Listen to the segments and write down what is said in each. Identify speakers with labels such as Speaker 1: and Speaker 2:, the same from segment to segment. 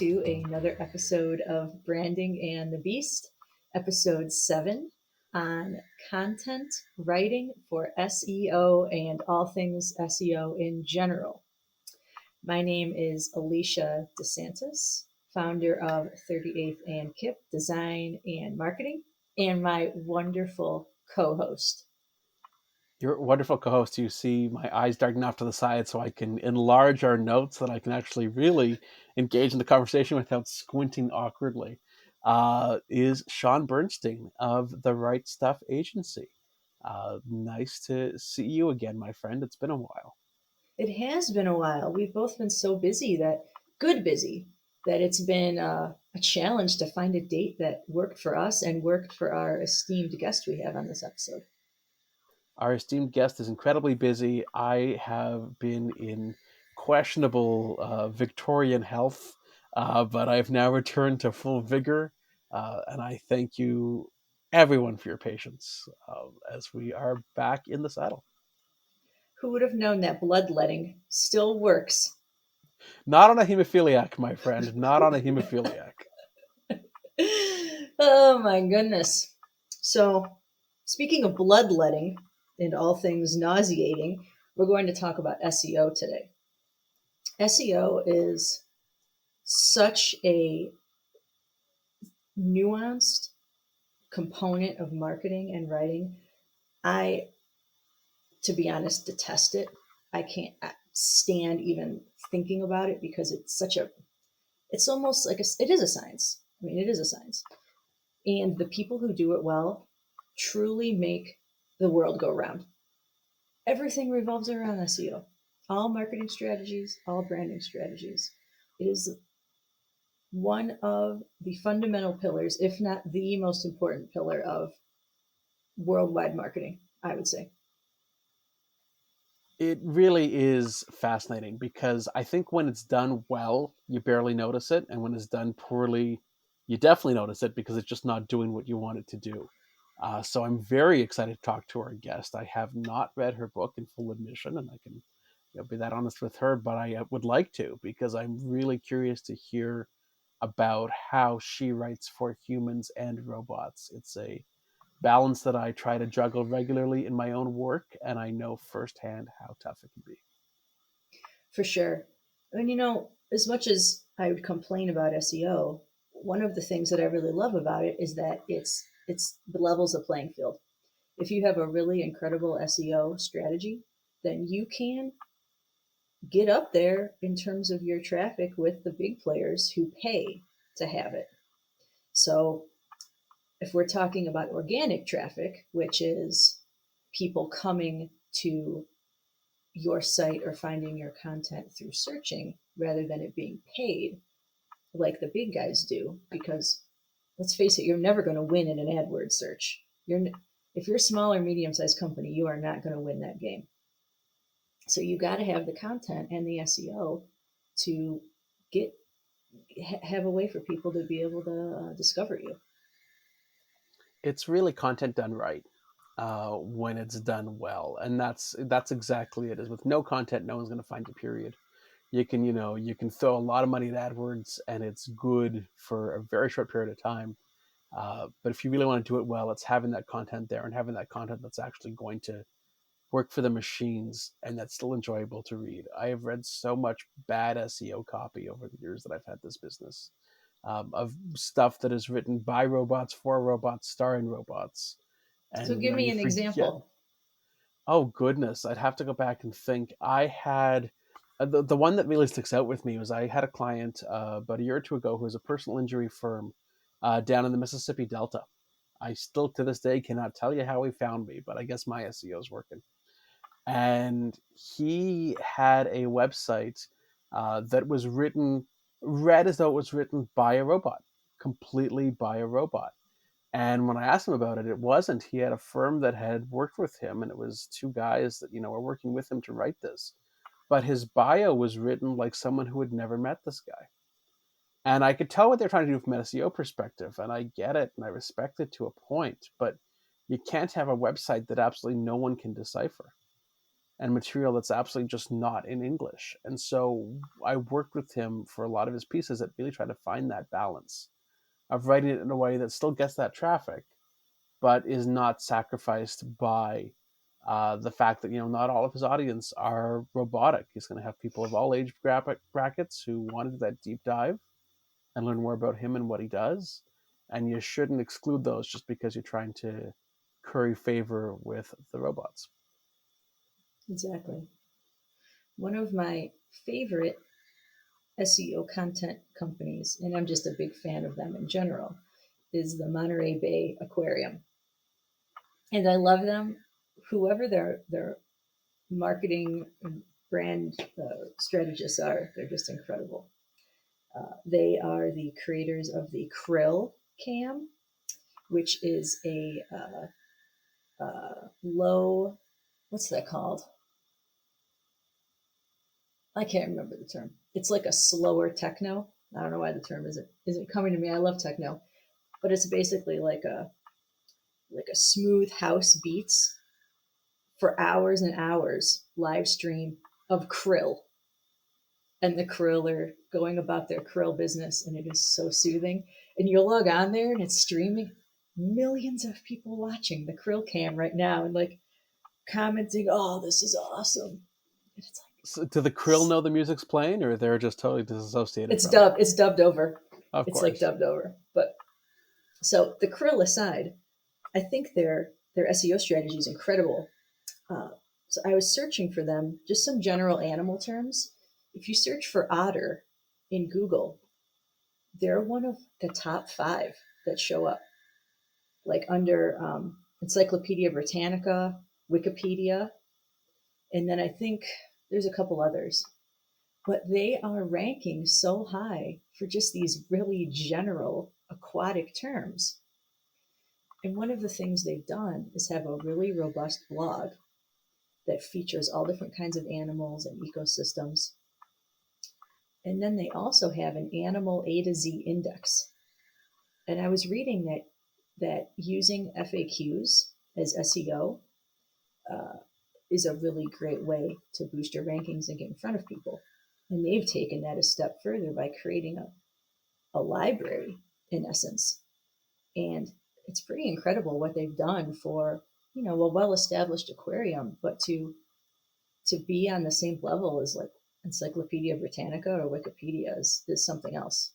Speaker 1: to another episode of Branding and the Beast, episode 7 on content writing for SEO and all things SEO in general. My name is Alicia Disantis, founder of 38th and Kip Design and Marketing, and my wonderful co-host.
Speaker 2: You're a wonderful co-host. You see my eyes darting off to the side so I can enlarge our notes so that I can actually really engage in the conversation without squinting awkwardly. Is Sean Bernstein of the Right Stuff Agency. Nice to see you again, my friend. It's been a while.
Speaker 1: It has been a while. We've both been so busy that it's been a challenge to find a date that worked for us and worked for our esteemed guest we have on this episode.
Speaker 2: Our esteemed guest is incredibly busy. I have been in questionable Victorian health, but I've now returned to full vigor. And I thank you, everyone, for your patience as we are back in the saddle.
Speaker 1: Who would have known that bloodletting still works?
Speaker 2: Not on a hemophiliac, my friend. Not on a hemophiliac.
Speaker 1: Oh my goodness. So, speaking of bloodletting and all things nauseating, we're going to talk about SEO today. SEO is such a nuanced component of marketing and writing. I, to be honest, detest it. I can't stand even thinking about it because it's almost like it is a science. I mean, it is a science. And the people who do it well truly make the world go round. Everything revolves around SEO. All marketing strategies, all branding strategies. It is one of the fundamental pillars, if not the most important pillar of worldwide marketing, I would say.
Speaker 2: It really is fascinating because I think when it's done well, you barely notice it. And when it's done poorly, you definitely notice it because it's just not doing what you want it to do. So I'm very excited to talk to our guest. I have not read her book in full admission, and I can be that honest with her, but I would like to because I'm really curious to hear about how she writes for humans and robots. It's a balance that I try to juggle regularly in my own work, and I know firsthand how tough it can be.
Speaker 1: For sure. And as much as I would complain about SEO, one of the things that I really love about it is that it's the levels of playing field. If you have a really incredible SEO strategy, then you can get up there in terms of your traffic with the big players who pay to have it. So if we're talking about organic traffic, which is people coming to your site or finding your content through searching rather than it being paid like the big guys do, because let's face it, you're never going to win in an AdWords search. If you're a small or medium-sized company, you are not going to win that game. So you got to have the content and the SEO to have a way for people to be able to discover you.
Speaker 2: It's really content done right when it's done well, and that's exactly it. Is with no content, no one's going to find you. Period. You can throw a lot of money at AdWords, and it's good for a very short period of time. But if you really want to do it well, it's having that content there and having that content that's actually going to work for the machines and that's still enjoyable to read. I have read so much bad SEO copy over the years that I've had this business of stuff that is written by robots, for robots, starring robots.
Speaker 1: So
Speaker 2: And
Speaker 1: give me
Speaker 2: you
Speaker 1: an
Speaker 2: forget,
Speaker 1: example.
Speaker 2: oh goodness, I'd have to go back and think. I had the one that really sticks out with me was I had a client about a year or two ago who was a personal injury firm down in the Mississippi Delta. I still to this day cannot tell you how he found me, but I guess my SEO is working. And he had a website that was read as though it was written by a robot, completely by a robot. And when I asked him about it, it wasn't. He had a firm that had worked with him, and it was two guys that were working with him to write this. But his bio was written like someone who had never met this guy. And I could tell what they're trying to do from an SEO perspective, and I get it, and I respect it to a point. But you can't have a website that absolutely no one can decipher. and material that's absolutely just not in English. And so I worked with him for a lot of his pieces that really try to find that balance of writing it in a way that still gets that traffic, but is not sacrificed by the fact that not all of his audience are robotic. He's going to have people of all age brackets who want to do that deep dive and learn more about him and what he does. And you shouldn't exclude those just because you're trying to curry favor with the robots.
Speaker 1: Exactly. One of my favorite SEO content companies, and I'm just a big fan of them in general, is the Monterey Bay Aquarium. And I love them. Whoever their marketing and brand strategists are, they're just incredible. They are the creators of the Krill Cam, which is a low, what's that called? I can't remember the term. It's like a slower techno. I don't know why the term isn't coming to me. I love techno, but it's basically like a smooth house beats for hours and hours live stream of krill, and the krill are going about their krill business, and it is so soothing. And you log on there and it's streaming, millions of people watching the krill cam right now and like commenting, "Oh, this is awesome." And it's like
Speaker 2: So, do the krill know the music's playing, or they're just totally disassociated
Speaker 1: it's
Speaker 2: from it?
Speaker 1: dubbed. It's dubbed over.
Speaker 2: Of
Speaker 1: It's like
Speaker 2: course.
Speaker 1: dubbed over. But so the krill aside, I think their SEO strategy is incredible. Uh, so I was searching for them, just some general animal terms. If you search for otter in Google, they're one of the top 5 that show up, like under Encyclopedia Britannica, Wikipedia, and then I think there's a couple others. But they are ranking so high for just these really general aquatic terms. And one of the things they've done is have a really robust blog that features all different kinds of animals and ecosystems. And then they also have an animal A to Z index. And I was reading that using FAQs as SEO uh, is a really great way to boost your rankings and get in front of people. And they've taken that a step further by creating a library, in essence. And it's pretty incredible what they've done for, a well-established aquarium, but to be on the same level as like Encyclopedia Britannica or Wikipedia is something else.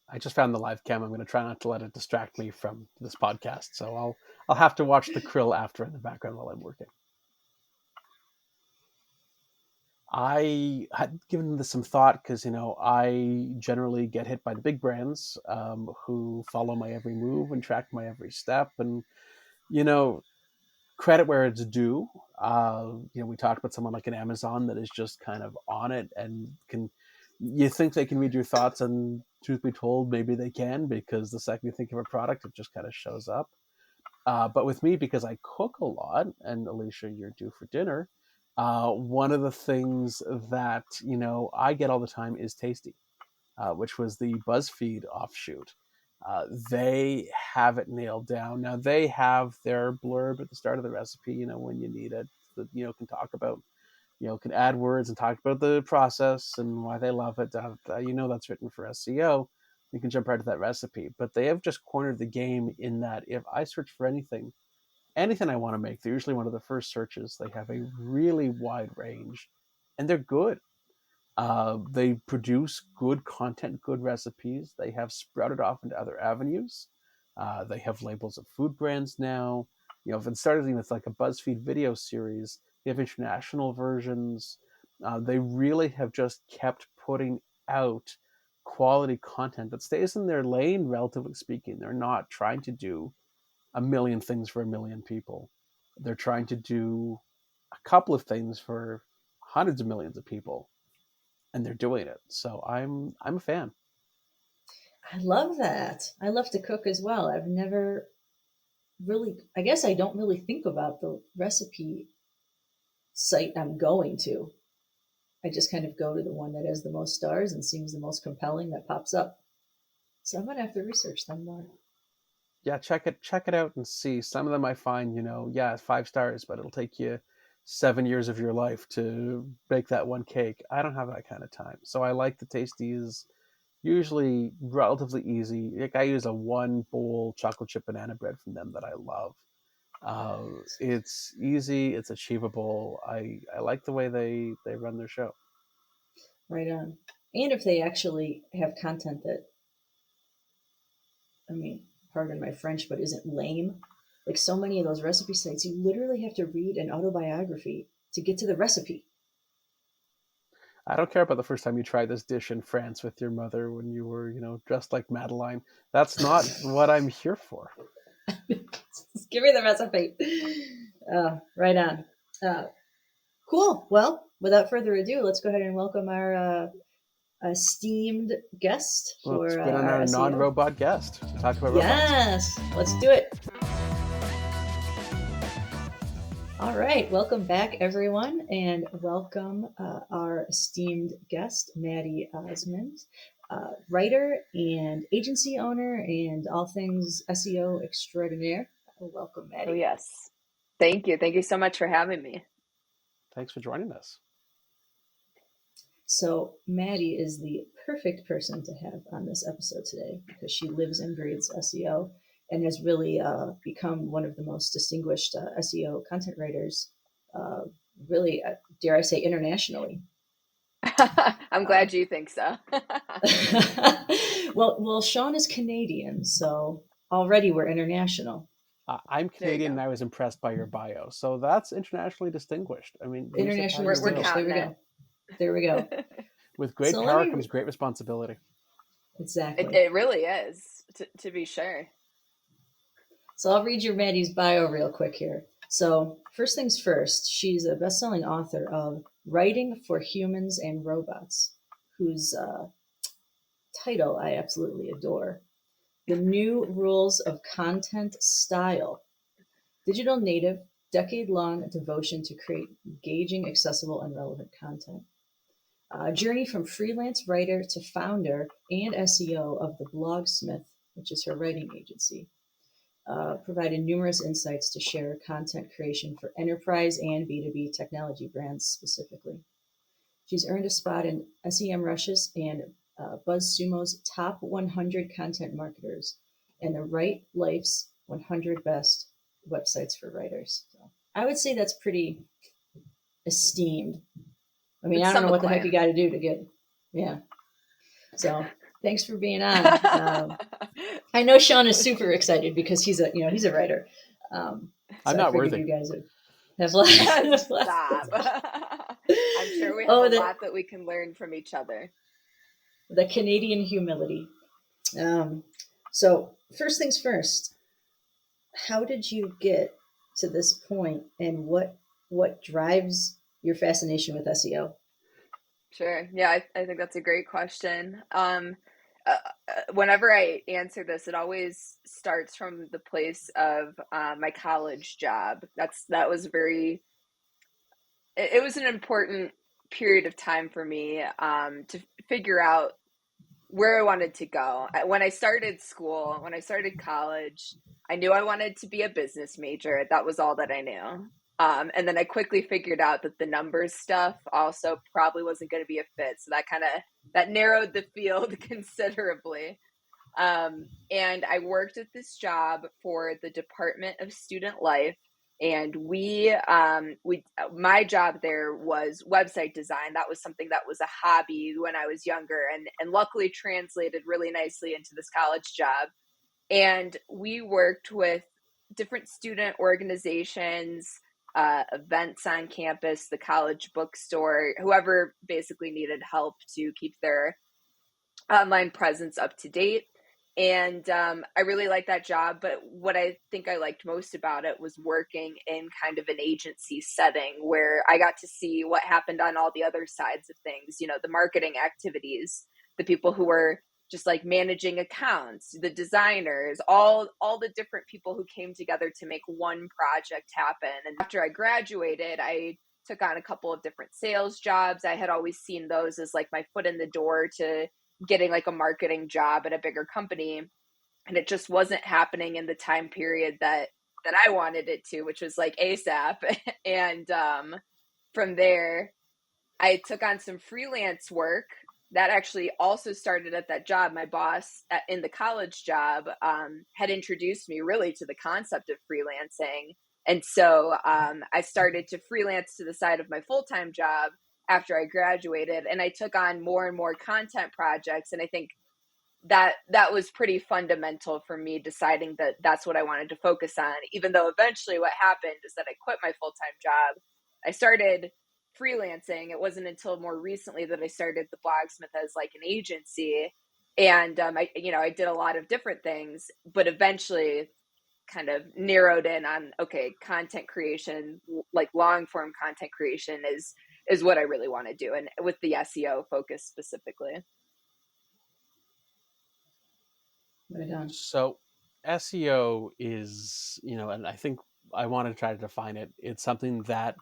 Speaker 2: I just found the live cam. I'm going to try not to let it distract me from this podcast. So I'll have to watch the krill after in the background while I'm working. I had given this some thought because I generally get hit by the big brands who follow my every move and track my every step, and you know credit where it's due. We talked about someone like an Amazon that is just kind of on it and can. You think they can read your thoughts, and truth be told, maybe they can, because the second you think of a product, it just kind of shows up. But with me, because I cook a lot, and Alicia, you're due for dinner. One of the things that I get all the time is Tasty, which was the BuzzFeed offshoot. They have it nailed down. Now they have their blurb at the start of the recipe, when you need it, that can talk about, can add words and talk about the process and why they love it. That's written for SEO. You can jump right to that recipe. But they have just cornered the game in that if I search for anything I want to make, they're usually one of the first searches. They have a really wide range, and they're good. They produce good content, good recipes. They have sprouted off into other avenues. They have labels of food brands now. If it started with like a BuzzFeed video series, they have international versions. They really have just kept putting out quality content that stays in their lane, relatively speaking. They're not trying to do a million things for a million people. They're trying to do a couple of things for hundreds of millions of people, and they're doing it. So I'm a fan.
Speaker 1: I love that. I love to cook as well. I've never really, I guess I don't really think about the recipe site I'm going to. I just kind of go to the one that has the most stars and seems the most compelling that pops up. So I'm going to have to research them more.
Speaker 2: Yeah, check it out and see. Some of them I find, 5 stars, but it'll take you 7 years of your life to bake that one cake. I don't have that kind of time. So I like the tasties, usually relatively easy. Like I use a one bowl chocolate chip banana bread from them that I love. It's easy, it's achievable. I like the way they run their show.
Speaker 1: Right on. And if they actually have content that, I mean, pardon my French, but isn't lame. Like so many of those recipe sites, you literally have to read an autobiography to get to the recipe.
Speaker 2: I don't care about the first time you tried this dish in France with your mother when you were, dressed like Madeline. That's not what I'm here for.
Speaker 1: Just give me the recipe. Right on. Uh, cool. Well, without further ado, let's go ahead and welcome our esteemed guest
Speaker 2: Well, let's
Speaker 1: for
Speaker 2: bring on
Speaker 1: our
Speaker 2: our
Speaker 1: SEO.
Speaker 2: non-robot guest to talk about robots.
Speaker 1: Yes, let's do it. All right, welcome back, everyone, and welcome our esteemed guest, Maddy Osman, writer and agency owner, and all things SEO extraordinaire. Welcome,
Speaker 3: Oh,
Speaker 1: Maddy.
Speaker 3: yes. Thank you. Thank you so much for having me.
Speaker 2: Thanks for joining us.
Speaker 1: So, Maddy is the perfect person to have on this episode today because she lives and breathes SEO and has really become one of the most distinguished SEO content writers, really, dare I say, internationally.
Speaker 3: I'm glad you think so.
Speaker 1: well, Sean is Canadian, so already we're international.
Speaker 2: I'm
Speaker 3: There you
Speaker 2: Canadian and
Speaker 3: go.
Speaker 2: I was impressed by your bio. So that's internationally distinguished. I mean, use it how
Speaker 1: Internationally
Speaker 2: you
Speaker 3: We're
Speaker 2: will.
Speaker 1: distinguished. There we
Speaker 3: counting
Speaker 1: go. There we go.
Speaker 3: it.
Speaker 2: With great
Speaker 1: So let
Speaker 2: power
Speaker 1: me
Speaker 2: comes great responsibility.
Speaker 1: exactly.
Speaker 3: It really is, to be sure.
Speaker 1: So I'll read your Maddie's bio real quick here. So first things first, she's a best-selling author of Writing for Humans and Robots, whose title I absolutely adore. The New Rules of Content Style. Digital native, decade-long devotion to create engaging, accessible, and relevant content. Journey from freelance writer to founder and SEO of the Blogsmith, which is her writing agency. Provided numerous insights to share content creation for enterprise and B2B technology brands specifically. She's earned a spot in SEM Rush's and BuzzSumo's top 100 content marketers and the Right Life's 100 best websites for writers. So I would say that's pretty esteemed. I mean,
Speaker 3: It's
Speaker 1: I don't know
Speaker 3: some
Speaker 1: what the heck you
Speaker 3: acclaim.
Speaker 1: got to do to get, yeah. So thanks for being on. I know Sean is super excited because he's a writer.
Speaker 2: I'm
Speaker 1: So I
Speaker 2: not
Speaker 1: figured
Speaker 2: worthy.
Speaker 1: you guys would have left.
Speaker 3: Stop. I'm sure we have
Speaker 1: Oh,
Speaker 3: a lot that we can learn from each other.
Speaker 1: the Canadian humility. So first things first, how did you get to this point, and what drives your fascination with SEO?
Speaker 3: Sure. Yeah, I think that's a great question. Whenever I answer this, it always starts from the place of my college job. That was very. It was an important period of time for me to figure out where I wanted to go. When I started school, when I started college, I knew I wanted to be a business major. That was all that I knew. And then I quickly figured out that the numbers stuff also probably wasn't going to be a fit. So that narrowed the field considerably. And I worked at this job for the Department of Student Life. And my job there was website design. That was something that was a hobby when I was younger, and luckily translated really nicely into this college job. And we worked with different student organizations, events on campus, the college bookstore, whoever basically needed help to keep their online presence up to date. And I really liked that job. But what I think I liked most about it was working in kind of an agency setting where I got to see what happened on all the other sides of things, the marketing activities, the people who were just like managing accounts, the designers, all the different people who came together to make one project happen. And after I graduated, I took on a couple of different sales jobs. I had always seen those as like my foot in the door to getting like a marketing job at a bigger company. and it just wasn't happening in the time period that I wanted it to, which was like ASAP. And from there, I took on some freelance work that actually also started at that job. My boss in the college job had introduced me really to the concept of freelancing. And so I started to freelance to the side of my full-time job after I graduated, and I took on more and more content projects. And I think that was pretty fundamental for me deciding that that's what I wanted to focus on, even though eventually what happened is that I quit my full-time job. I started freelancing. It wasn't until more recently that I started the Blogsmith as like an agency. And I did a lot of different things, but eventually kind of narrowed in on, okay, content creation, like long form content creation is what I really want to do. And with the SEO focus specifically.
Speaker 1: Right on.
Speaker 2: So SEO is, and I think I want to try to define it. It's something that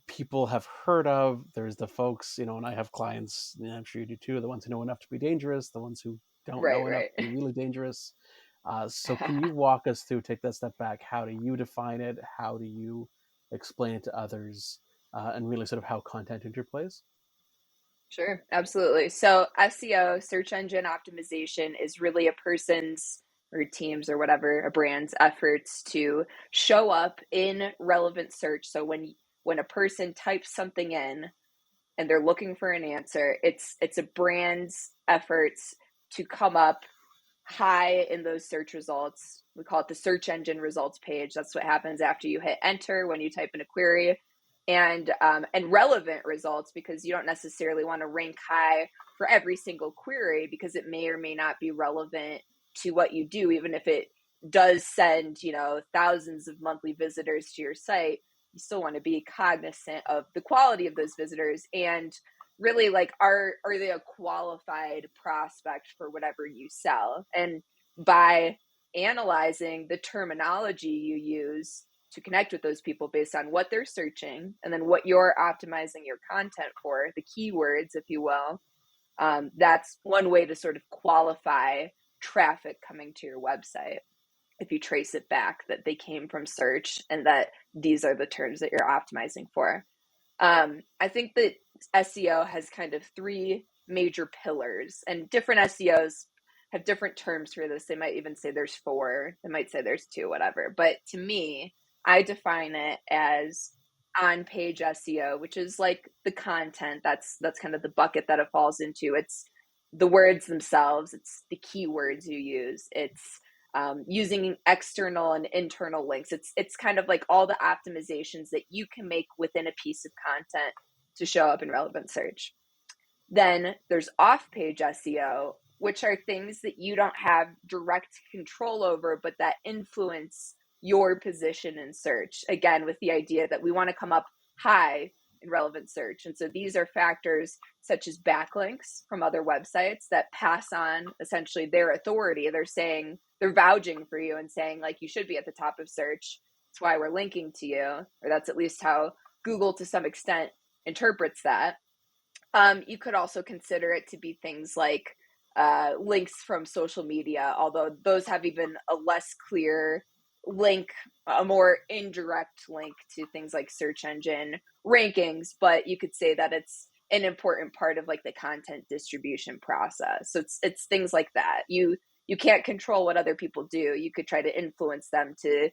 Speaker 2: people have heard of. There's the folks, and I have clients, and I'm sure you do too, the ones who know enough to be dangerous, the ones who don't know enough
Speaker 3: Right.
Speaker 2: to be really dangerous. So can you walk us through, take that step back? How do you define it? How do you explain it to others? And really sort of how content interplays?
Speaker 3: Sure, absolutely. So SEO, search engine optimization, is really a person's or teams or whatever, a brand's efforts to show up in relevant search. So when a person types something in and they're looking for an answer, it's a brand's efforts to come up high in those search results. We call it the search engine results page. That's what happens after you hit enter when you type in a query, and relevant results, because you don't necessarily want to rank high for every single query because it may or may not be relevant to what you do, even if it does send thousands of monthly visitors to your site. You still want to be cognizant of the quality of those visitors, and really, like, are they a qualified prospect for whatever you sell. And by analyzing the terminology you use to connect with those people based on what they're searching and then what you're optimizing your content for, the keywords, if you will, that's one way to sort of qualify traffic coming to your website, if you trace it back that they came from search and that these are the terms that you're optimizing for. I think that SEO has kind of three major pillars, and different SEOs have different terms for this. They might even say there's four, they might say there's two, whatever. But to me, I define it as on-page SEO, which is like the content. That's kind of the bucket that it falls into. It's the words themselves. It's the keywords you use. It's using external and internal links. It's kind of like all the optimizations that you can make within a piece of content to show up in relevant search. Then there's off-page SEO, which are things that you don't have direct control over, but that influence your position in search. Again, with the idea that we want to come up high in relevant search. And so these are factors such as backlinks from other websites that pass on essentially their authority. They're vouching for you and saying, like, you should be at the top of search. That's why we're linking to you, or that's at least how Google to some extent interprets that. You could also consider it to be things like links from social media, although those have even a less clear link, a more indirect link to things like search engine rankings, but you could say that it's an important part of like the content distribution process. So it's things like that. You can't control what other people do. You could try to influence them to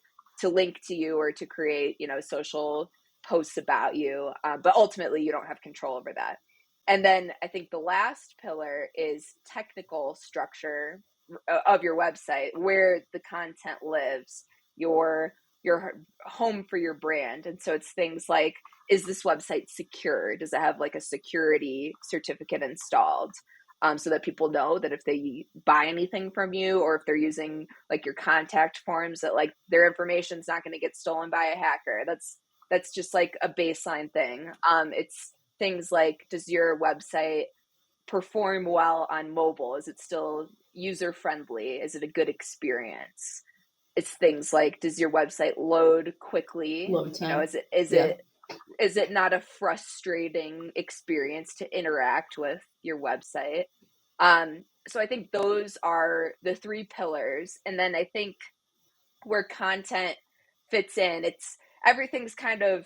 Speaker 3: link to you or to create, social posts about you, but ultimately you don't have control over that. And then I think the last pillar is technical structure of your website, where the content lives, your home for your brand. And so it's things like, is this website secure? Does it have like a security certificate installed? So that people know that if they buy anything from you, or if they're using like your contact forms, that like their information is not going to get stolen by a hacker. That's just like a baseline thing. It's things like, does your website perform well on mobile? Is it still user friendly? Is it a good experience? It's things like, does your website load quickly?
Speaker 1: Load time.
Speaker 3: Is it not a frustrating experience to interact with your website? I think those are the three pillars. And then I think where content fits in, it's everything's kind of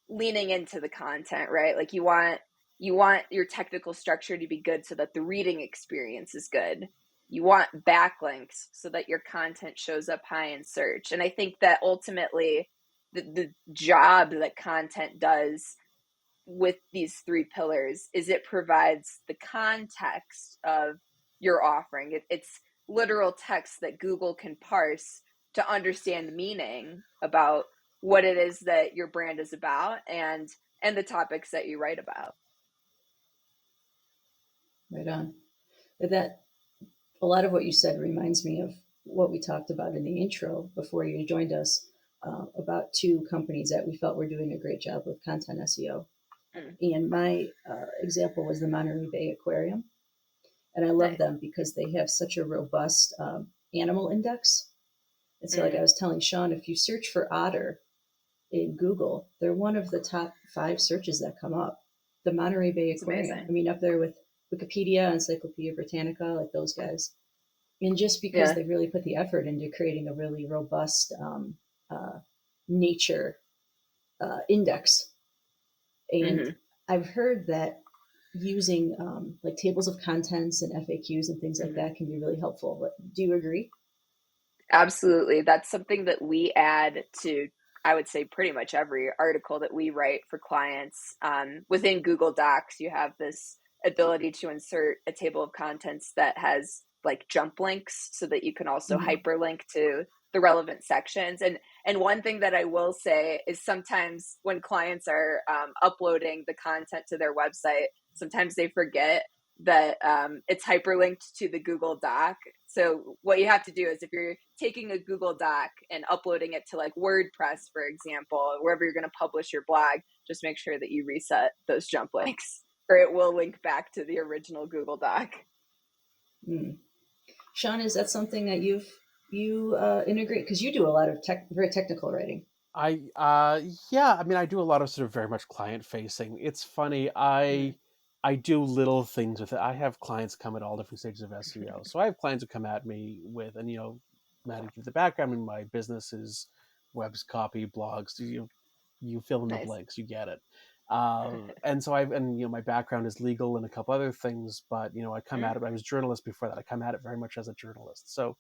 Speaker 3: leaning into the content, right? Like you want your technical structure to be good so that the reading experience is good. You want backlinks so that your content shows up high in search. And I think that ultimately the job that content does with these three pillars is it provides the context of your offering. It's literal text that Google can parse to understand meaning about what it is that your brand is about and the topics that you write about.
Speaker 1: Right on. That a lot of what you said reminds me of what we talked about in the intro before you joined us, about two companies that we felt were doing a great job with content SEO. And my example was the Monterey Bay Aquarium. And I love them because they have such a robust animal index. And so, like I was telling Sean, if you search for otter in Google, they're one of the top 5 searches that come up. The Monterey Bay Aquarium. I mean, up there with Wikipedia, Encyclopedia Britannica, like those guys. And just because they really put the effort into creating a really robust nature index. And I've heard that using like tables of contents and FAQs and things like that can be really helpful. But do you agree?
Speaker 3: Absolutely. That's something that we add to, I would say, pretty much every article that we write for clients. Within Google Docs, you have this ability to insert a table of contents that has like jump links so that you can also hyperlink to the relevant sections. And one thing that I will say is sometimes when clients are uploading the content to their website, sometimes they forget that it's hyperlinked to the Google Doc. So what you have to do is if you're taking a Google Doc and uploading it to like WordPress, for example, wherever you're going to publish your blog, just make sure that you reset those jump links or it will link back to the original Google Doc.
Speaker 1: Sean, is that something that you integrate? Because you do a lot of very technical writing.
Speaker 2: Yeah, I mean, I do a lot of sort of very much client facing. It's funny. I do little things with it. I have clients come at all different stages of SEO. So I have clients who come at me with, and Maddy, give the background in my business is webs, copy, blogs. You fill in the blanks, you get it. And so my background is legal and a couple other things, but I come at it. I was a journalist before that. I come at it very much as a journalist. So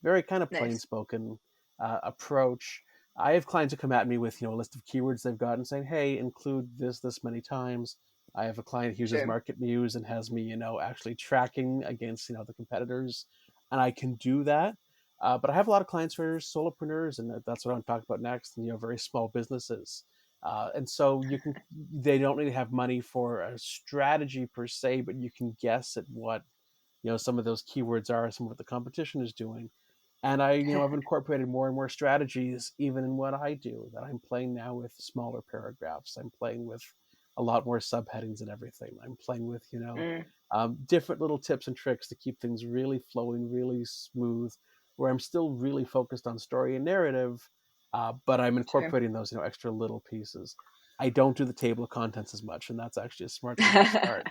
Speaker 2: very kind of plain spoken approach. I have clients who come at me with a list of keywords they've got and saying, hey, include this many times. I have a client who uses Market Muse and has me, actually tracking against, the competitors, and I can do that. But I have a lot of clients who are solopreneurs, and that's what I'm talking about next. And very small businesses, and so they don't really have money for a strategy per se, but you can guess at what some of those keywords are, some of what the competition is doing. And I've incorporated more and more strategies even in what I do, that I'm playing now with smaller paragraphs. I'm playing with a lot more subheadings and everything. I'm playing with, different little tips and tricks to keep things really flowing, really smooth, where I'm still really focused on story and narrative, but I'm incorporating those, extra little pieces. I don't do the table of contents as much, and that's actually a smart thing to start.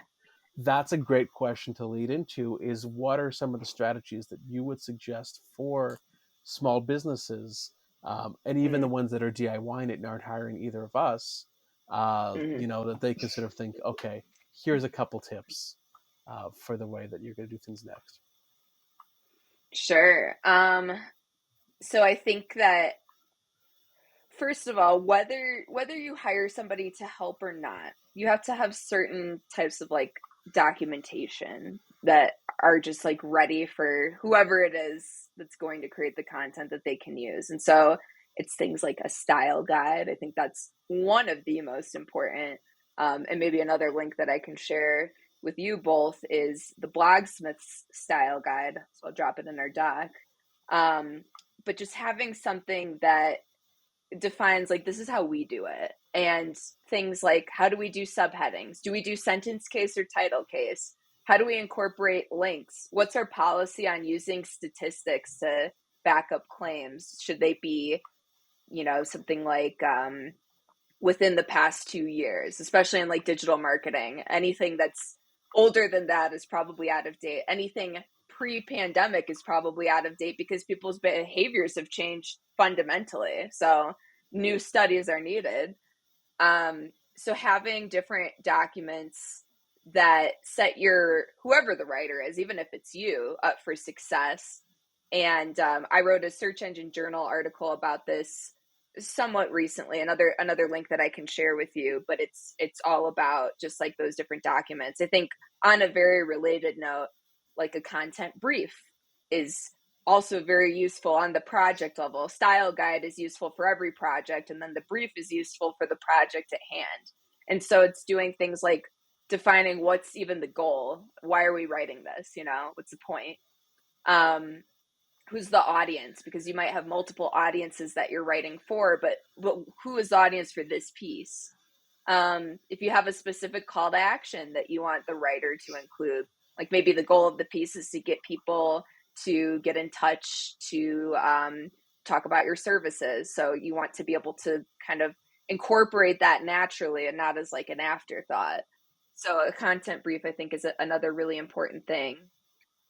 Speaker 2: That's a great question to lead into, is what are some of the strategies that you would suggest for small businesses, and even the ones that are DIYing it and aren't hiring either of us, that they can sort of think, okay, here's a couple tips for the way that you're going to do things next.
Speaker 3: Sure. So I think that first of all, whether you hire somebody to help or not, you have to have certain types of like documentation that are just like ready for whoever it is that's going to create the content that they can use. And so it's things like a style guide. I think that's one of the most important. And maybe another link that I can share with you both is the Blogsmith's style guide. So I'll drop it in our doc. But just having something that defines like, this is how we do it. And things like, how do we do subheadings? Do we do sentence case or title case? How do we incorporate links? What's our policy on using statistics to back up claims? Should they be, something like within the past 2 years, especially in like digital marketing, anything that's older than that is probably out of date. Anything pre-pandemic is probably out of date because people's behaviors have changed fundamentally. So new studies are needed. So having different documents that set whoever the writer is, even if it's you, up for success. And I wrote a Search Engine Journal article about this somewhat recently, another link that I can share with you, but it's all about just like those different documents. I think on a very related note, like a content brief is also very useful on the project level. Style guide is useful for every project, and then the brief is useful for the project at hand. And so it's doing things like defining what's even the goal. Why are we writing this? What's the point? Who's the audience? Because you might have multiple audiences that you're writing for, but who is the audience for this piece? If you have a specific call to action that you want the writer to include, like maybe the goal of the piece is to get people to get in touch to talk about your services. So you want to be able to kind of incorporate that naturally and not as like an afterthought. So a content brief, I think, is another really important thing.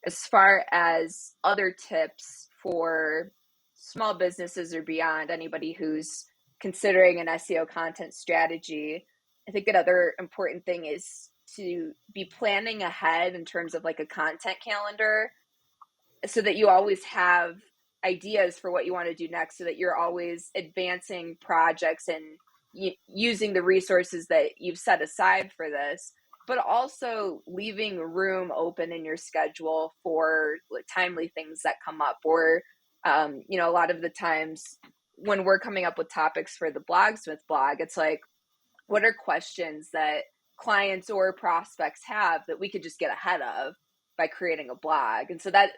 Speaker 3: As far as other tips for small businesses or beyond, anybody who's considering an SEO content strategy, I think another important thing is to be planning ahead in terms of like a content calendar so that you always have ideas for what you want to do next, so that you're always advancing projects and using the resources that you've set aside for this, but also leaving room open in your schedule for timely things that come up. Or, a lot of the times when we're coming up with topics for the Blogsmith blog, it's like, what are questions that clients or prospects have that we could just get ahead of by creating a blog? And so that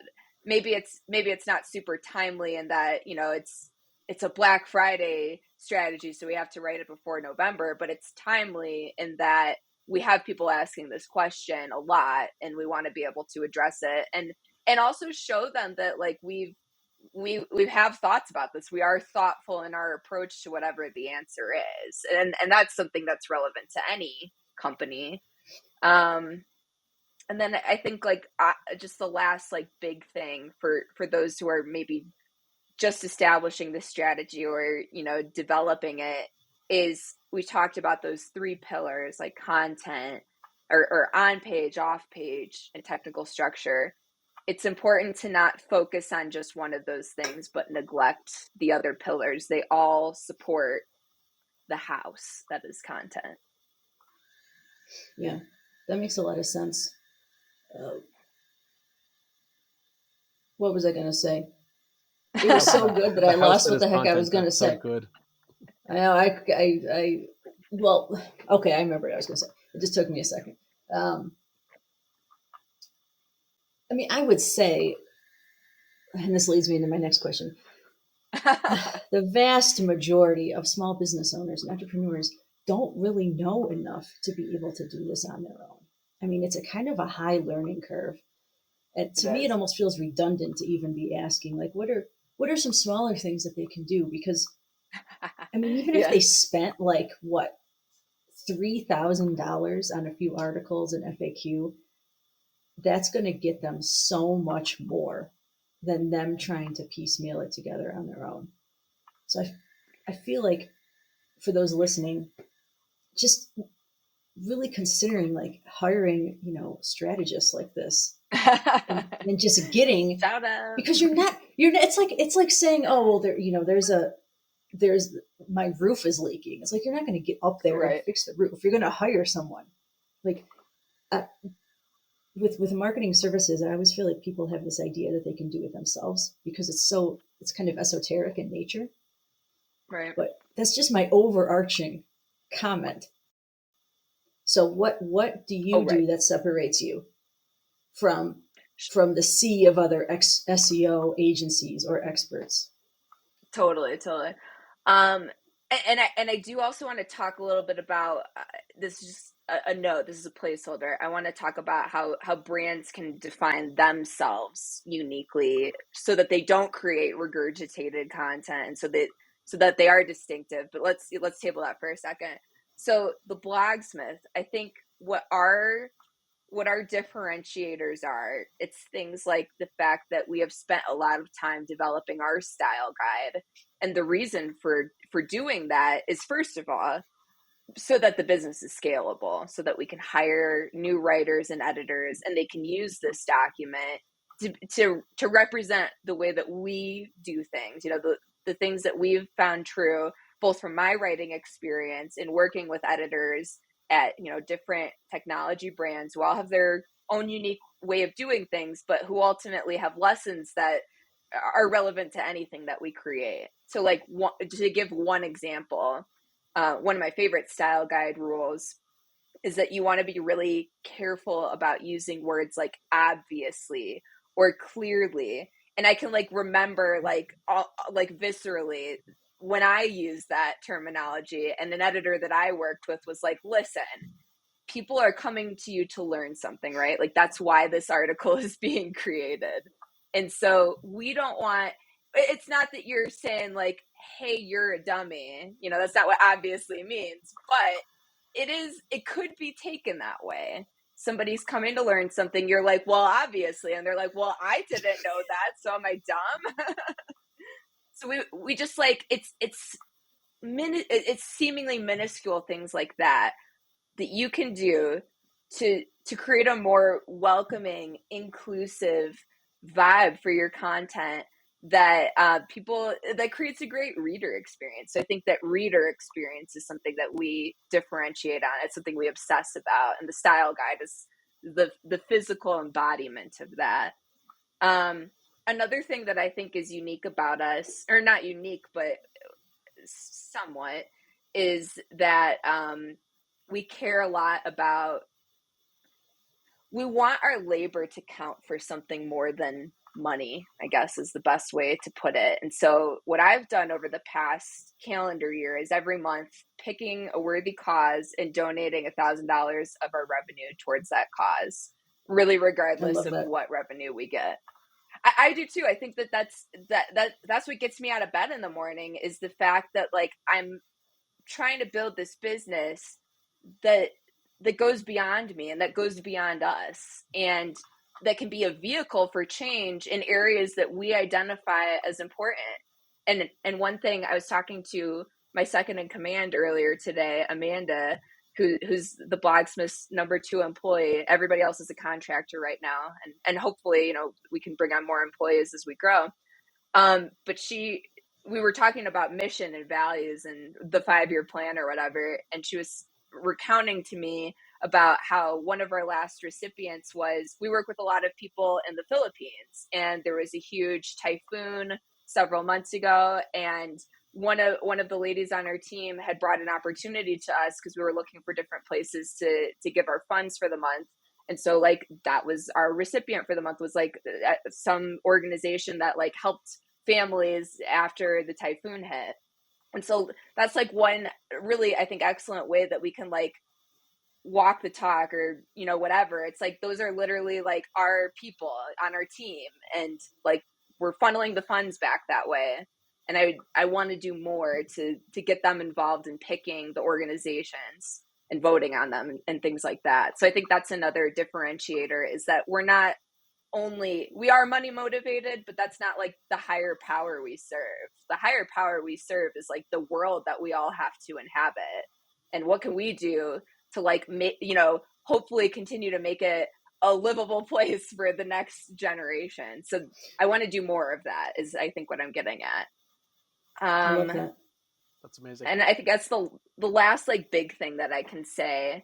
Speaker 3: maybe it's not super timely in that, it's a Black Friday strategy, so we have to write it before November, but it's timely in that we have people asking this question a lot and we want to be able to address it and also show them that like we have thoughts about this. We are thoughtful in our approach to whatever the answer is. And that's something that's relevant to any company. And then I think like just the last like big thing for those who are maybe just establishing this strategy or, developing it is we talked about those 3 pillars like content or on page, off page, and technical structure. It's important to not focus on just one of those things, but neglect the other pillars. They all support the house that is content.
Speaker 1: Yeah, that makes a lot of sense. What was I going to say? It was so good that I lost what the heck I was going to say.
Speaker 2: So good.
Speaker 1: I know. Well, okay, I remember what I was going to say. It just took me a second. I would say, and this leads me into my next question. The vast majority of small business owners and entrepreneurs don't really know enough to be able to do this on their own. It's a kind of a high learning curve. And to me, it almost feels redundant to even be asking, like, what are some smaller things that they can do? Because, even if they spent like what, $3,000 on a few articles and FAQ, that's going to get them so much more than them trying to piecemeal it together on their own. So I feel like for those listening, just really considering like hiring, strategists like this and just getting,
Speaker 3: shout out.
Speaker 1: Because you're not, it's like saying, oh, well, there's my roof is leaking. It's like, you're not going to get up there and fix the roof. You're going to hire someone. Like with marketing services, I always feel like people have this idea that they can do it themselves because it's kind of esoteric in nature.
Speaker 3: Right.
Speaker 1: But that's just my overarching comment. So what do you do that separates you from the sea of other SEO agencies or experts?
Speaker 3: Totally. And I do also want to talk a little bit about this is just a note. This is a placeholder. I want to talk about how brands can define themselves uniquely so that they don't create regurgitated content and so that they are distinctive. But let's table that for a second. So the Blogsmith, I think what our what our differentiators are, it's things like the fact that we have spent a lot of time developing our style guide. And the reason for doing that is, first of all, so that the business is scalable, so that we can hire new writers and editors and they can use this document to represent the way that we do things, the things that we've found true, both from my writing experience and working with editors at, different technology brands who all have their own unique way of doing things, but who ultimately have lessons that are relevant to anything that we create. So like, to give one example, one of my favorite style guide rules is that you want to be really careful about using words like obviously or clearly. And I can remember viscerally when I used that terminology, and an editor that I worked with was like, listen, people are coming to you to learn something, right? Like, that's why this article is being created. And so we don't want, it's not that you're saying like, hey, you're a dummy, that's not what obviously means, but it could be taken that way. Somebody's coming to learn something, you're like, well, obviously, and they're like, well, I didn't know that, so am I dumb? So we just it's seemingly minuscule things like that you can do to create a more welcoming, inclusive vibe for your content that that creates a great reader experience. So I think that reader experience is something that we differentiate on. It's something we obsess about, and the style guide is the physical embodiment of that. Another thing that I think is unique about us, or not unique, but somewhat, is that we care a lot about, we want our labor to count for something more than money, I guess is the best way to put it. And so what I've done over the past calendar year is every month picking a worthy cause and donating $1,000 of our revenue towards that cause, really regardless of what revenue we get. I do too. I think that's what gets me out of bed in the morning, is the fact that I'm trying to build this business that goes beyond me and that goes beyond us, and that can be a vehicle for change in areas that we identify as important. And one thing, I was talking to my second in command earlier today, Amanda, who's the Blogsmith's #2 employee. Everybody else is a contractor right now, and hopefully we can bring on more employees as we grow. But we were talking about mission and values and the 5-year plan or whatever, and she was recounting to me about how one of our last recipients was, we work with a lot of people in the Philippines, and there was a huge typhoon several months ago, and one of the ladies on our team had brought an opportunity to us because we were looking for different places to give our funds for the month. And so that was our recipient for the month, was some organization that helped families after the typhoon hit. And so that's one really, I think, excellent way that we can walk the talk, or whatever. It's those are literally our people on our team, and we're funneling the funds back that way. And I want to do more to get them involved in picking the organizations and voting on them and things like that. So I think that's another differentiator, is that we are money motivated, but that's not the higher power we serve. The higher power we serve is the world that we all have to inhabit. And what can we do to hopefully continue to make it a livable place for the next generation. So I want to do more of that, is I think what I'm getting at.
Speaker 1: I love that.
Speaker 2: That's amazing.
Speaker 3: And I think that's the last big thing that I can say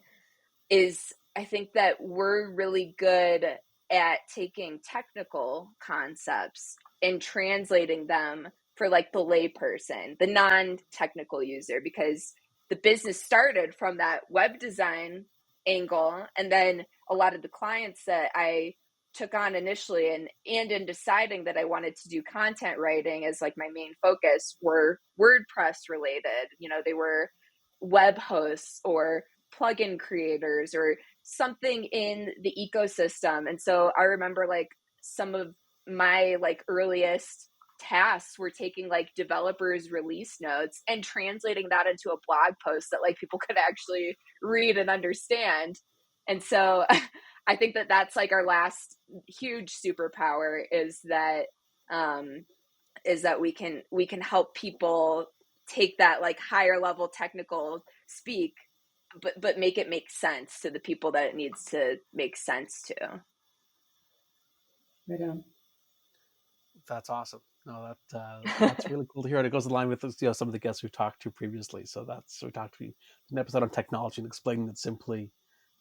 Speaker 3: is, I think that we're really good at taking technical concepts and translating them for the layperson, the non-technical user, because the business started from that web design angle. And then a lot of the clients that I took on initially, and in deciding that I wanted to do content writing as my main focus, were WordPress related. They were web hosts or plugin creators or something in the ecosystem. And so I remember some of my earliest tasks were taking developers release notes and translating that into a blog post that people could actually read and understand. And so I think that that's like our last huge superpower is that we can help people take that like higher level technical speak, but make it make sense to the people that it needs to make sense to.
Speaker 1: Right on.
Speaker 2: That's awesome. No, that's really cool to hear. And it goes in line with some of the guests we've talked to previously. So we talked to an episode on technology and explaining it simply,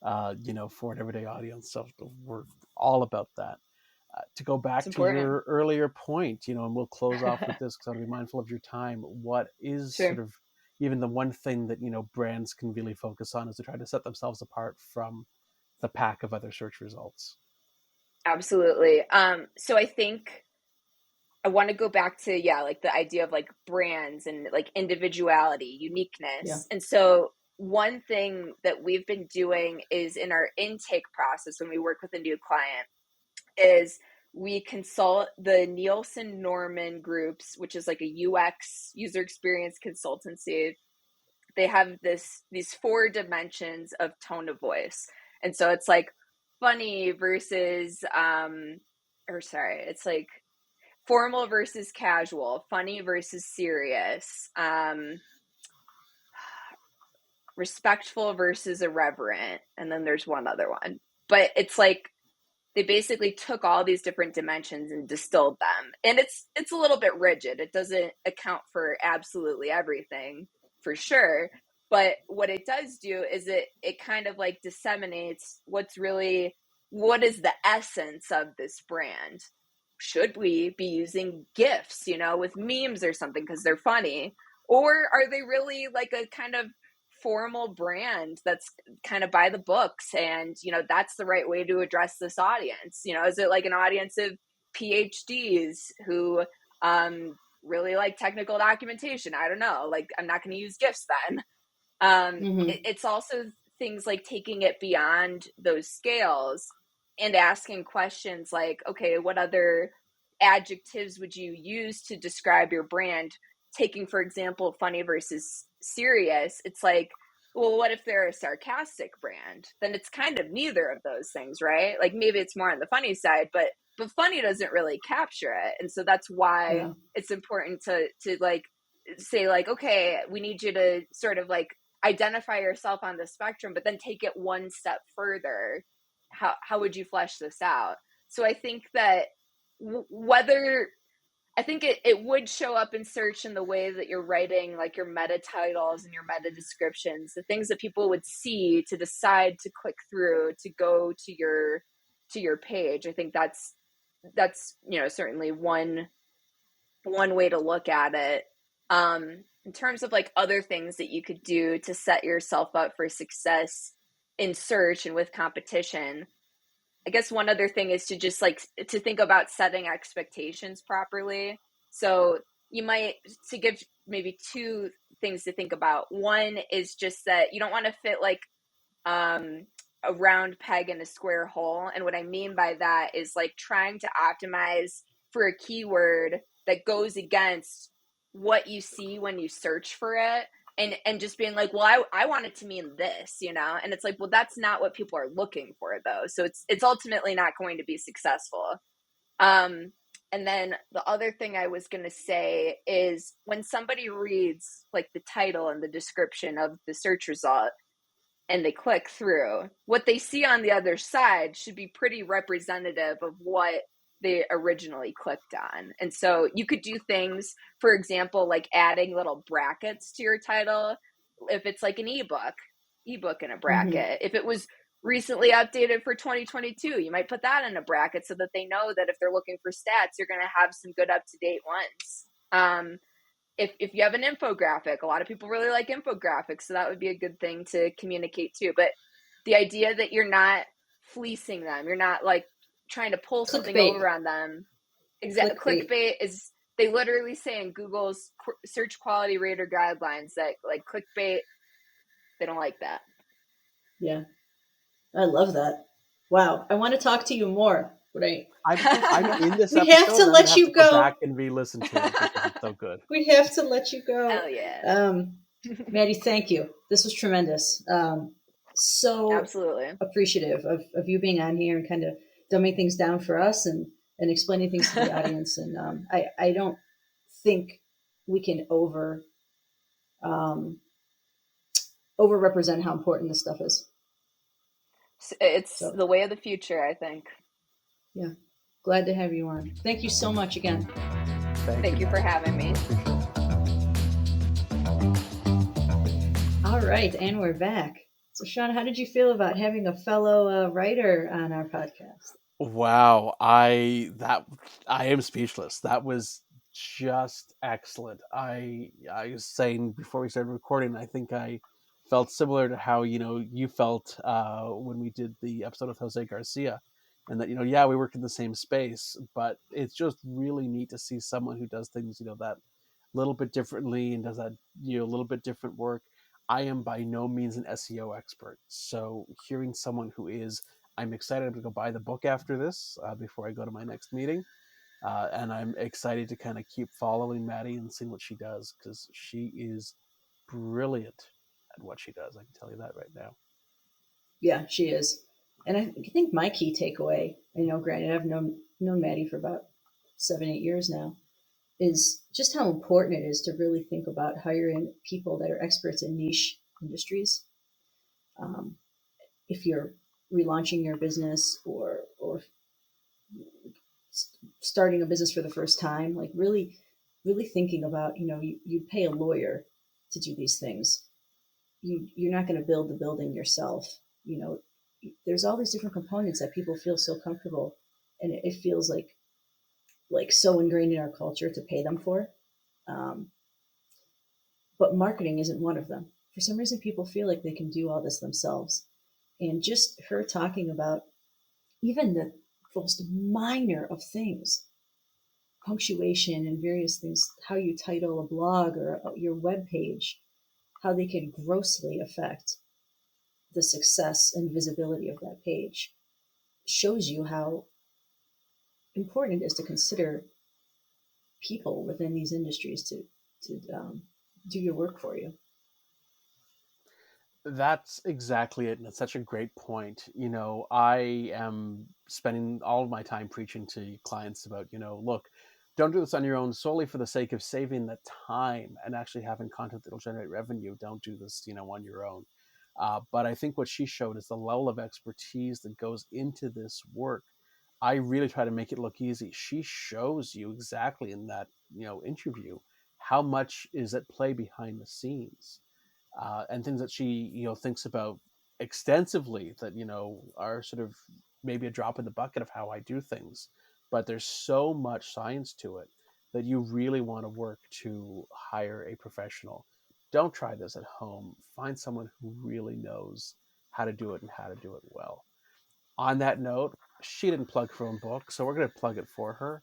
Speaker 2: for an everyday audience. So we're all about that. To go back to your earlier point, and we'll close off with this because I want to be mindful of your time. What is sort of even the one thing that, brands can really focus on is to try to set themselves apart from the pack of other search results?
Speaker 3: Absolutely. So I think I want to go back to, like the idea of like brands and like individuality, uniqueness.
Speaker 1: Yeah.
Speaker 3: And so one thing that we've been doing is in our intake process when we work with a new client is we consult the Nielsen Norman groups, which is like a UX user experience consultancy. They have these 4 dimensions of tone of voice. And so it's like funny versus it's like formal versus casual, funny versus serious, respectful versus irreverent, and then there's one other one. But it's like they basically took all these different dimensions and distilled them. And it's a little bit rigid. It doesn't account for absolutely everything, for sure. But what it does do is it kind of like disseminates what is the essence of this brand. Should we be using GIFs, with memes or something because they're funny? Or are they really like a kind of formal brand that's kind of by the books and, that's the right way to address this audience? Is it like an audience of PhDs who really like technical documentation? I don't know. Like, I'm not going to use GIFs then. It's also things like taking it beyond those scales and asking questions like, okay, what other adjectives would you use to describe your brand? Taking, for example, funny versus serious, it's like, well, what if they're a sarcastic brand? Then it's kind of neither of those things, right? Like maybe it's more on the funny side, but funny doesn't really capture it. And so that's why it's important to like say like, okay, we need you to sort of like identify yourself on the spectrum, but then take it one step further. How would you flesh this out? So I think that I think it would show up in search in the way that you're writing like your meta titles and your meta descriptions, the things that people would see to decide to click through to go to your page. I think that's certainly one way to look at it. In terms of like other things that you could do to set yourself up for success in search and with competition, I guess one other thing is to just like to think about setting expectations properly. So you might, to give maybe 2 things to think about. One is just that you don't want to fit like a round peg in a square hole. And what I mean by that is like trying to optimize for a keyword that goes against what you see when you search for it. And just being like, well, I want it to mean this, and it's like, well, that's not what people are looking for though. So it's ultimately not going to be successful. And then the other thing I was going to say is when somebody reads like the title and the description of the search result and they click through, what they see on the other side should be pretty representative of what they originally clicked on. And so you could do things, for example, like adding little brackets to your title. If it's like an ebook in a bracket. If it was recently updated for 2022, you might put that in a bracket so that they know that if they're looking for stats, you're going to have some good up-to-date ones. If you have an infographic, a lot of people really like infographics, so that would be a good thing to communicate too. But the idea that you're not fleecing them, you're not like trying to pull something over on them. Exactly. Clickbait is, they literally say in Google's search quality rater guidelines that like clickbait, they don't like that.
Speaker 1: Yeah. I love that. Wow. I want to talk to you more, but
Speaker 2: I'm in this episode.
Speaker 1: We have to let you go.
Speaker 2: Back and re-listen to it because it's so good.
Speaker 1: We have to let you go.
Speaker 3: Hell yeah.
Speaker 1: Maddy, thank you. This was tremendous. so
Speaker 3: Absolutely.
Speaker 1: appreciative of you being on here and kind of dumbing things down for us and explaining things to the audience. And I don't think we can um, over represent how important this stuff is.
Speaker 3: It's
Speaker 1: So
Speaker 3: the way of the future, I think.
Speaker 1: yeah, glad to have you on. Thank you so much again.
Speaker 3: Thank you for having me.
Speaker 2: Appreciate it.
Speaker 1: All right, and we're back. So Sean, how did you feel about having a fellow writer on our podcast?
Speaker 2: Wow, I am speechless. That was just excellent. I was saying before we started recording, I think I felt similar to how you felt when we did the episode with Jose Garcia, and that yeah, we work in the same space, but it's just really neat to see someone who does things that little bit differently and does that a little bit different work. I am by no means an SEO expert, so hearing someone who is, I'm excited to go buy the book after this before I go to my next meeting. And I'm excited to kind of keep following Maddy and seeing what she does, because she is brilliant at what she does. I can tell you that right now.
Speaker 1: Yeah, she is. And I think my key takeaway, granted, I've known Maddy for about 7-8 years now, is just how important it is to really think about hiring people that are experts in niche industries. Um, if you're relaunching your business or starting a business for the first time, like really thinking about, you pay a lawyer to do these things. You're not going to build the building yourself. There's all these different components that people feel so comfortable, and it feels like so ingrained in our culture to pay them for. Um, but marketing isn't one of them. For some reason, people feel like they can do all this themselves. And just her talking about even the most minor of things, punctuation and various things, how you title a blog or your web page, how they can grossly affect the success and visibility of that page, shows you how important it is to consider people within these industries to do your work for you.
Speaker 2: That's exactly it. And it's such a great point. I am spending all of my time preaching to clients about, look, don't do this on your own solely for the sake of saving the time and actually having content that will generate revenue. Don't do this, on your own. But I think what she showed is the level of expertise that goes into this work. I really try to make it look easy. She shows you exactly in that, interview, how much is at play behind the scenes. And things that she thinks about extensively that are sort of maybe a drop in the bucket of how I do things, but there's so much science to it that you really want to work to hire a professional. Don't try this at home. Find someone who really knows how to do it and how to do it well. On that note, she didn't plug her own book, so we're going to plug it for her.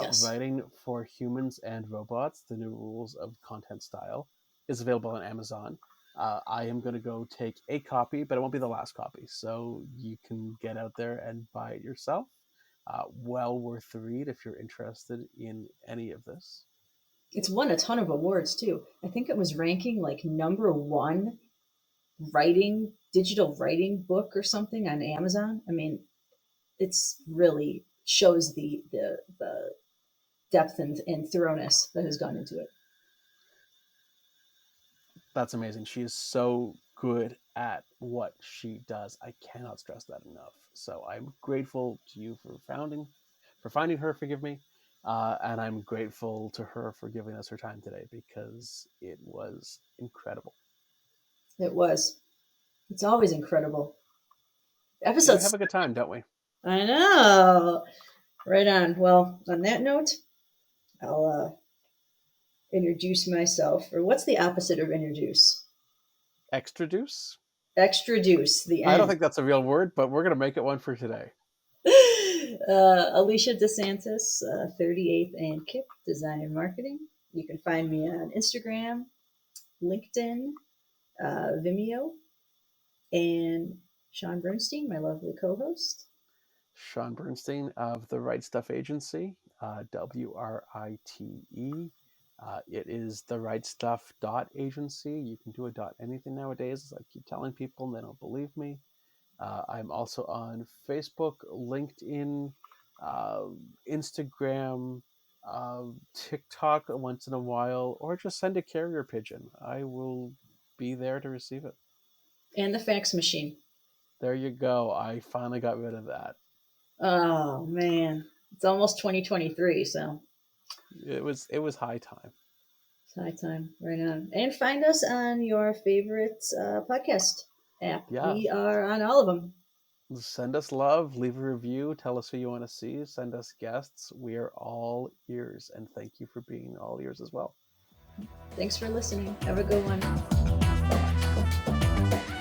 Speaker 1: Yes.
Speaker 2: Writing for Humans and Robots: The New Rules of Content Style is available on Amazon. I am going to go take a copy, but it won't be the last copy, so you can get out there and buy it yourself. Well worth the read if you're interested in any of this.
Speaker 1: It's won a ton of awards too. I think it was ranking like #1 digital writing book or something on Amazon. I mean, it's really shows the depth and thoroughness that has gone into it.
Speaker 2: That's amazing. She is so good at what she does. I cannot stress that enough. So I'm grateful to you for finding her, forgive me. And I'm grateful to her for giving us her time today, because it was incredible.
Speaker 1: It was. It's always incredible.
Speaker 2: We
Speaker 1: Episodes.
Speaker 2: have a good time, don't we?
Speaker 1: I know. Right on. Well, on that note, I'll introduce myself. Or what's the opposite of introduce?
Speaker 2: Extraduce?
Speaker 1: Extraduce. The
Speaker 2: I don't
Speaker 1: end.
Speaker 2: think that's a real word, but we're going to make it one for today.
Speaker 1: Alicia Disantis, 38th and KIP, Design and Marketing. You can find me on Instagram, LinkedIn, Vimeo, and Sean Bernstein, my lovely co-host.
Speaker 2: Sean Bernstein of the Right Stuff Agency, WRITE. It is the right stuff agency. You can do a anything nowadays, as I keep telling people and they don't believe me. I'm also on Facebook, LinkedIn, uh, Instagram, TikTok once in a while, or just send a carrier pigeon. I will be there to receive it.
Speaker 1: And the fax machine.
Speaker 2: There you go. I finally got rid of that.
Speaker 1: Oh man, it's almost 2023, so
Speaker 2: It was high time.
Speaker 1: it's high time. Right on. And find us on your favorite podcast app.
Speaker 2: Yeah.
Speaker 1: We are on all of them.
Speaker 2: Send us love, leave a review, tell us who you want to see, send us guests. We are all ears, and thank you for being all ears as well.
Speaker 1: Thanks for listening. Have a good one.
Speaker 2: Bye-bye.